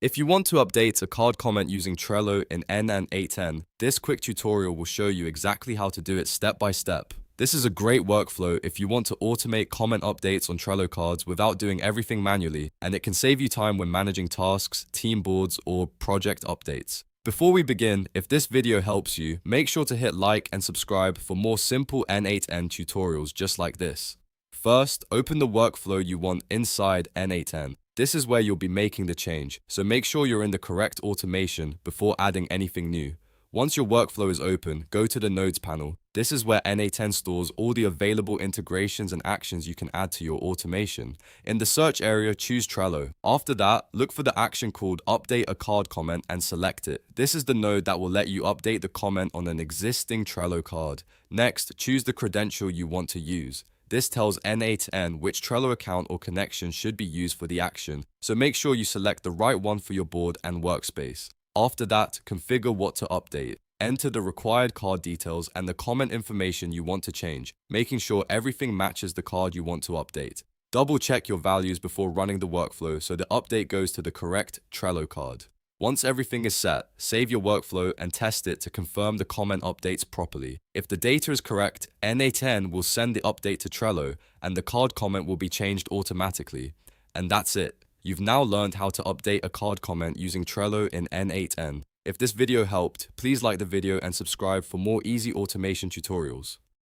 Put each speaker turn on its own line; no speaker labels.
If you want to update a card comment using Trello in N and 8N, this quick tutorial will show you exactly how to do it step by step. This is a great workflow if you want to automate comment updates on Trello cards without doing everything manually, and it can save you time when managing tasks, team boards, or project updates. Before we begin, if this video helps you, make sure to hit like and subscribe for more simple N8N tutorials just like this. First, open the workflow you want inside N8N. This is where you'll be making the change, so make sure you're in the correct automation before adding anything new. Once your workflow is open, go to the Nodes panel. This is where N8N stores all the available integrations and actions you can add to your automation. In the search area, choose Trello. After that, look for the action called Update a Card Comment and select it. This is the node that will let you update the comment on an existing Trello card. Next, choose the credential you want to use. This tells N8N which Trello account or connection should be used for the action, so make sure you select the right one for your board and workspace. After that, configure what to update. Enter the required card details and the comment information you want to change, making sure everything matches the card you want to update. Double check your values before running the workflow so the update goes to the correct Trello card. Once everything is set, save your workflow and test it to confirm the comment updates properly. If the data is correct, N8N will send the update to Trello and the card comment will be changed automatically. And that's it. You've now learned how to update a card comment using Trello in N8N. If this video helped, please like the video and subscribe for more easy automation tutorials.